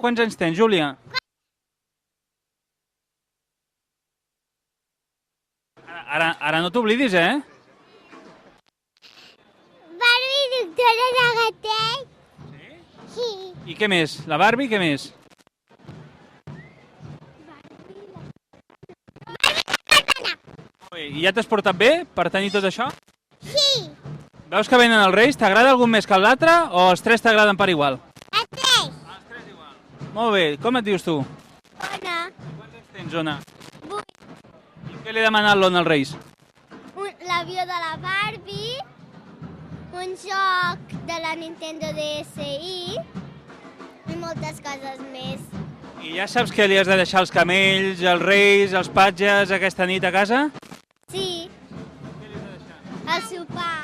quants anys tens, Júlia? Ara no t'oblidis, eh? Barbie, doctora de gatell. Sí? I què més? La Barbie, què més? Molt bé. I ja t'has portat bé per tenir tot això? Sí. Veus que venen els Reis? T'agrada algun més que l'altre o els tres t'agraden per igual? A tres. Els tres igual. Molt bé. Com et dius tu? Ona. Quants anys tens, Ona? 8. I què li ha demanat l'Ona als Reis? L'avió de la Barbie, un joc de la Nintendo DSi i moltes coses més. I ja saps que li has de deixar els camells, els reis, els patges aquesta nit a casa? Sí. Què li has de deixar? El sopar.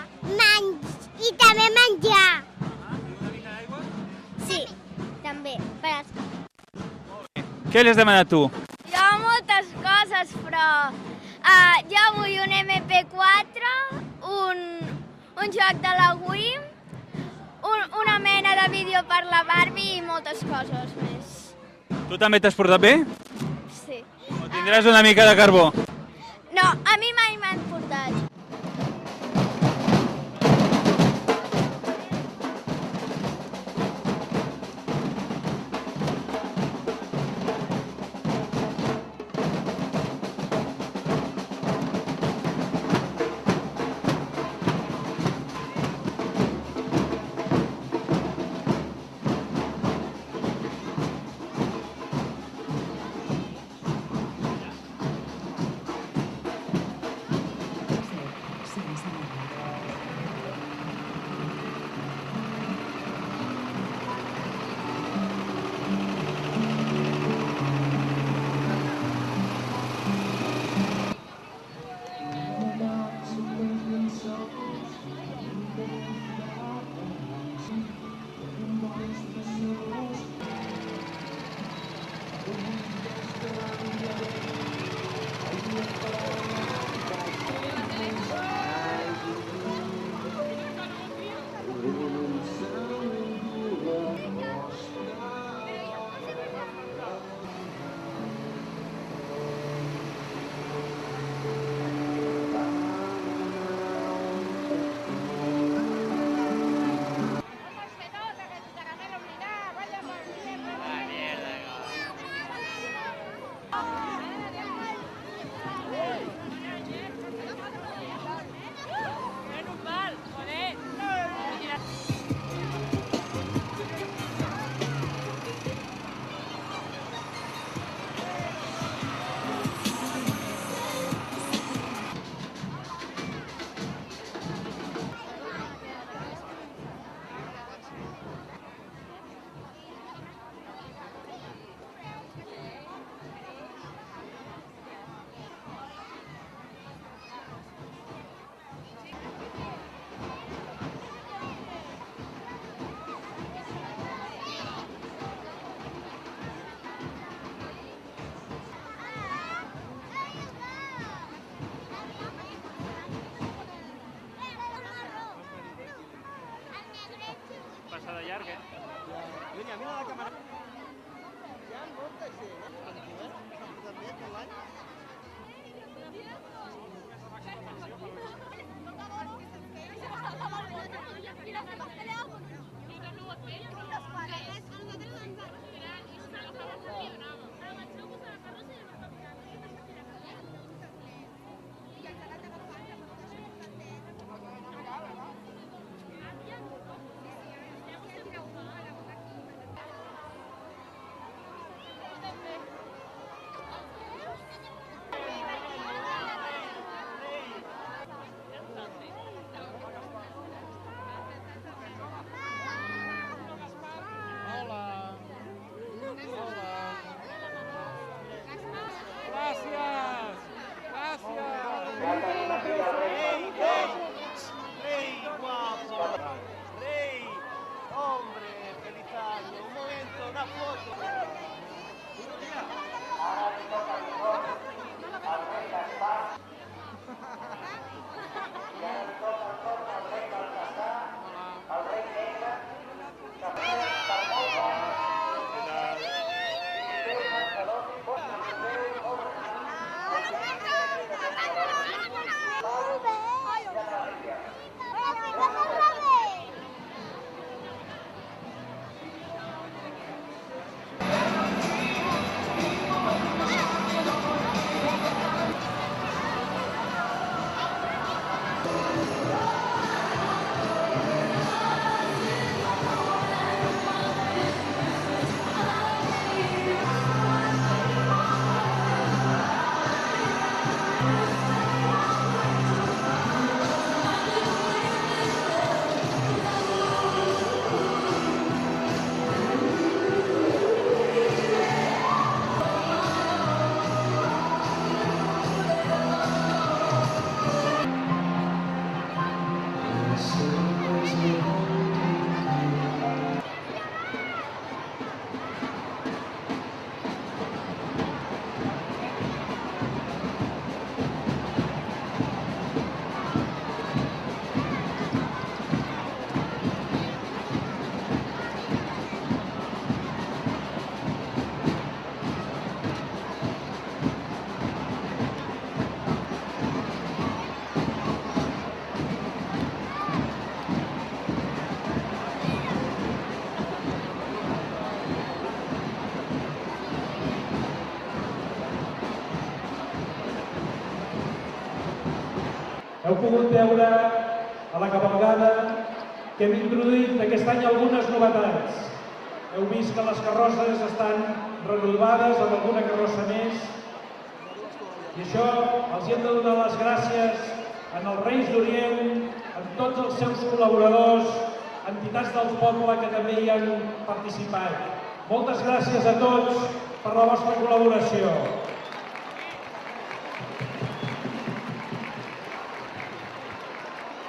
I també menjar. I una mica d'aigua? Sí, també. Què li has demanat tu? Jo moltes coses, però jo vull un MP4, un joc de la Wii, una mena de vídeo per la Barbie i moltes coses més. Tu també t'has portat bé? Sí. O tindràs una mica de carbó? No, a mi mai m'han portat. Passada llarga, eh? Mira, mira la càmera. Hi ha molta gent, també tot l'any. Heu pogut veure a la cavalgada que hem introduït aquest any algunes novetats. Heu vist que les carrosses estan renovades amb alguna carrossa més i això els hem de donar les gràcies als Reis d'Orient, a tots els seus col·laboradors, entitats del poble que també hi han participat. Moltes gràcies a tots per la vostra col·laboració.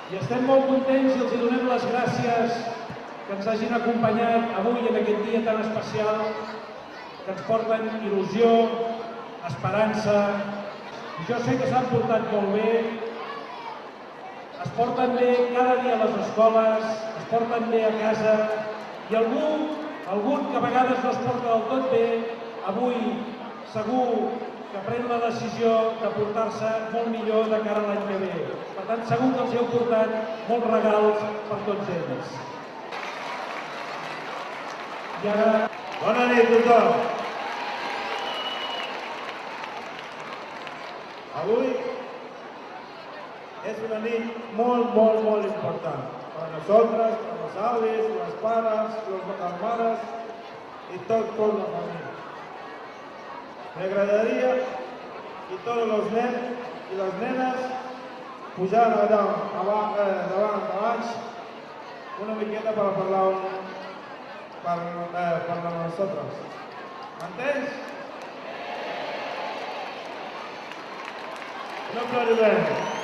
I estem molt contents i els donem les gràcies que ens hagin acompanyat avui en aquest dia tan especial, que ens porten il·lusió, esperança. Jo sé que s'han portat molt bé, es porten bé cada dia a les escoles, es porten bé a casa, i algun que a vegades no es porta del tot bé, avui segur que pren la decisió de portar-se molt millor de cara a l'any que ve. Per tant, segur que els heu portat molts regals per tots ells. I ara... Bona nit a tothom! Avui és una nit molt important para nosotras, para los avis, los pares, las mares y toda la familia. Me agradaria que tots els nens i les nenes pujar davant una miqueta per parlar per nosaltres. M'entens? Un aplaudiment.